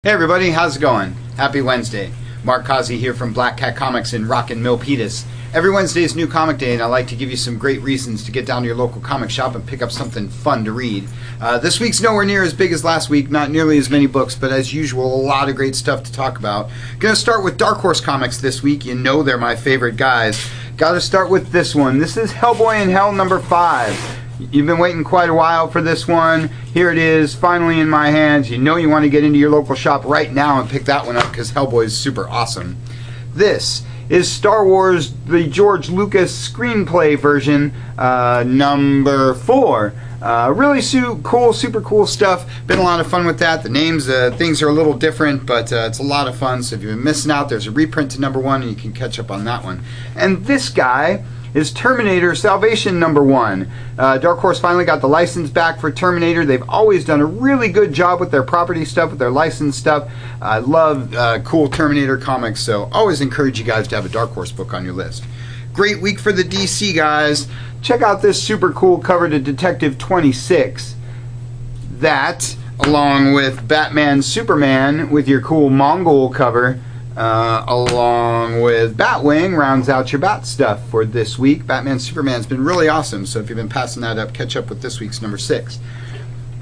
Hey everybody, how's it going? Happy Wednesday. Mark Causey here from Black Cat Comics in Rockin' Milpitas. Every Wednesday is New Comic Day, and I like to give you some great reasons to get down to your local comic shop and pick up something fun to read. This week's nowhere near as big as last week, not nearly as many books, but as usual, a lot of great stuff to talk about. Gonna start with Dark Horse Comics this week. You know they're my favorite guys. Gotta start with this one. This is Hellboy in Hell number 5. You've been waiting quite a while for this one. Here it is, finally in my hands. You know you want to get into your local shop right now and pick that one up because Hellboy is super awesome. This is Star Wars, the George Lucas screenplay version, number 4. Really cool, super cool stuff. Been a lot of fun with that. The names, things are a little different, but it's a lot of fun. So if you've been missing out, there's a reprint to number 1, and you can catch up on that one. And this guy is Terminator Salvation number 1. Dark Horse finally got the license back for Terminator. They've always done a really good job with their property stuff, with their license stuff. I love cool Terminator comics, so always encourage you guys to have a Dark Horse book on your list. Great week for the DC guys. Check out this super cool cover to Detective 26. That, along with Batman Superman with your cool Mongol cover, along with Batwing, rounds out your Bat stuff for this week. Batman Superman's been really awesome, so if you've been passing that up, catch up with this week's number 6.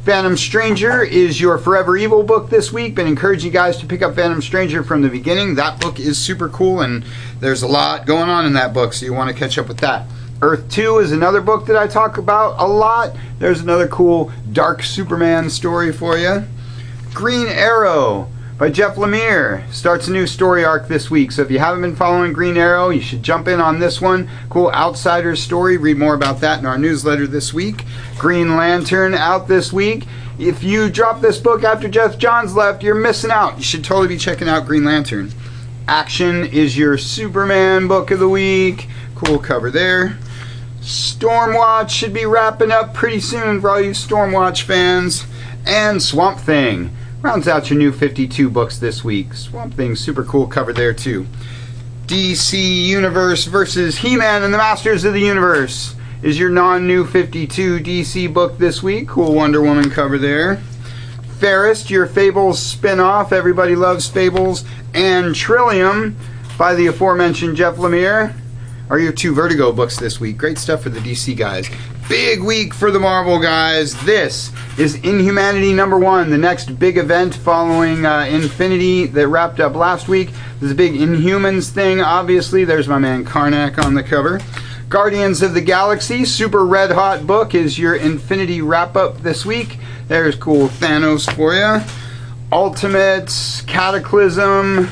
Phantom Stranger is your Forever Evil book this week. Been encouraging you guys to pick up Phantom Stranger from the beginning. That book is super cool, and there's a lot going on in that book, so you want to catch up with that. Earth 2 is another book that I talk about a lot. There's another cool dark Superman story for you. Green Arrow by Jeff Lemire starts a new story arc this week, so if you haven't been following Green Arrow, you should jump in on this one. Cool Outsiders story. Read more about that in our newsletter this week. Green Lantern out this week. If you drop this book after Jeff Johns left, you're missing out. You should totally be checking out Green Lantern. Action is your Superman book of the week. Cool cover there. Stormwatch should be wrapping up pretty soon for all you Stormwatch fans. And Swamp Thing rounds out your new 52 books this week. Swamp Thing, super cool cover there too. DC Universe versus He-Man and the Masters of the Universe is your non-new 52 DC book this week. Cool Wonder Woman cover there. Fairest, your Fables spin-off. Everybody loves Fables. And Trillium by the aforementioned Jeff Lemire are your 2 Vertigo books this week. Great stuff for the DC guys. Big week for the Marvel guys. This is Inhumanity number 1, the next big event following Infinity that wrapped up last week. There's a big Inhumans thing, obviously. There's my man Karnak on the cover. Guardians of the Galaxy, super red hot book, is your Infinity wrap-up this week. There's cool Thanos for you. Ultimates, Cataclysm,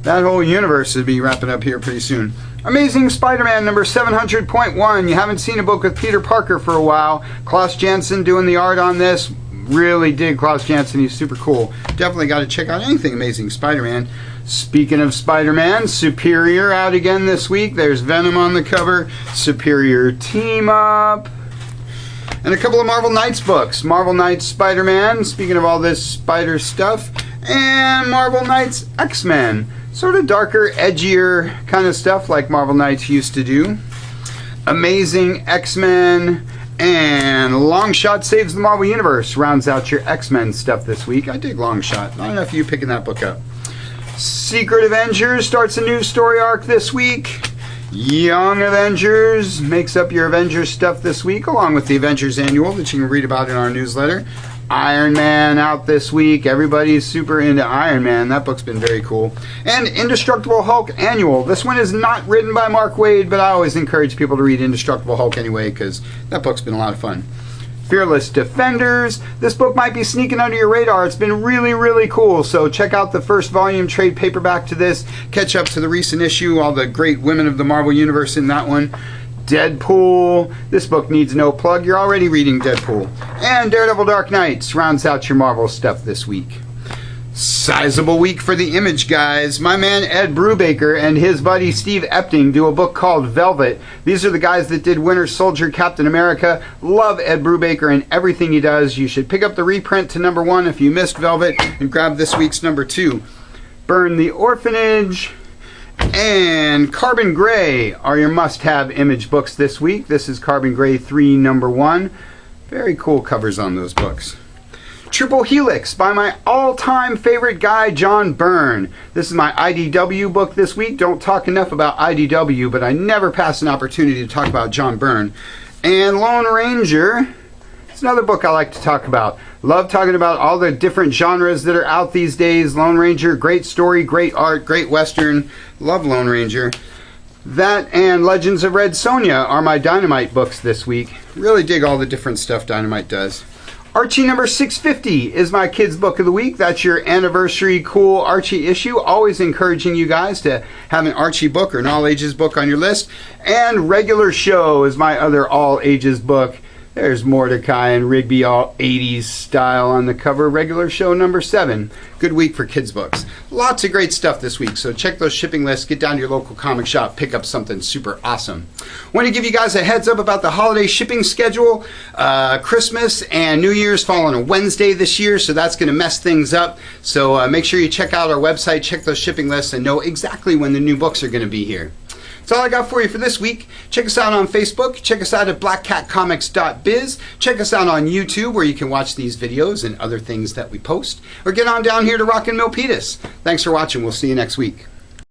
that whole universe will be wrapping up here pretty soon. Amazing Spider-Man number 700.1. You haven't seen a book with Peter Parker for a while. Klaus Janson doing the art on this. Really dig Klaus Janson. He's super cool. Definitely got to check out anything Amazing Spider-Man. Speaking of Spider-Man, Superior out again this week. There's Venom on the cover. Superior Team Up. And a couple of Marvel Knights books. Marvel Knights Spider-Man, speaking of all this spider stuff. And Marvel Knights X-Men. Sort of darker, edgier kind of stuff like Marvel Knights used to do. Amazing X-Men and Longshot Saves the Marvel Universe rounds out your X-Men stuff this week. I dig Longshot. Not enough of you picking that book up. Secret Avengers starts a new story arc this week. Young Avengers makes up your Avengers stuff this week, along with the Avengers Annual that you can read about in our newsletter. Iron Man out this week. Everybody's super into Iron Man. That book's been very cool. And Indestructible Hulk Annual. This one is not written by Mark Waid, but I always encourage people to read Indestructible Hulk anyway because that book's been a lot of fun. Fearless Defenders. This book might be sneaking under your radar. It's been really, really cool. So check out the first volume trade paperback to this. Catch up to the recent issue. All the great women of the Marvel Universe in that one. Deadpool. This book needs no plug. You're already reading Deadpool. And Daredevil Dark Knights rounds out your Marvel stuff this week. Sizable week for the Image guys. My man Ed Brubaker and his buddy Steve Epting do a book called Velvet. These are the guys that did Winter Soldier, Captain America. Love Ed Brubaker and everything he does. You should pick up the reprint to number 1 if you missed Velvet and grab this week's number 2. Burn the Orphanage and Carbon Gray are your must-have Image books this week. This is Carbon Gray 3 number 1. Very cool covers on those books. Triple Helix by my all-time favorite guy, John Byrne. This is my IDW book this week. Don't talk enough about IDW, but I never pass an opportunity to talk about John Byrne. And Lone Ranger, it's another book I like to talk about. Love talking about all the different genres that are out these days. Lone Ranger, great story, great art, great Western. Love Lone Ranger. That and Legends of Red Sonja are my Dynamite books this week. Really dig all the different stuff Dynamite does. Archie number 650 is my kids' book of the week. That's your anniversary cool Archie issue. Always encouraging you guys to have an Archie book or an all ages book on your list. And Regular Show is my other all ages book. There's Mordecai and Rigby, all 80s style on the cover. Regular Show number 7. Good week for kids' books. Lots of great stuff this week, so check those shipping lists. Get down to your local comic shop. Pick up something super awesome. Want to give you guys a heads up about the holiday shipping schedule. Christmas and New Year's fall on a Wednesday this year, so that's going to mess things up. So make sure you check out our website, check those shipping lists, and know exactly when the new books are going to be here. That's all I got for you for this week. Check us out on Facebook. Check us out at blackcatcomics.biz. Check us out on YouTube, where you can watch these videos and other things that we post. Or get on down here to Rockin' Milpitas. Thanks for watching. We'll see you next week.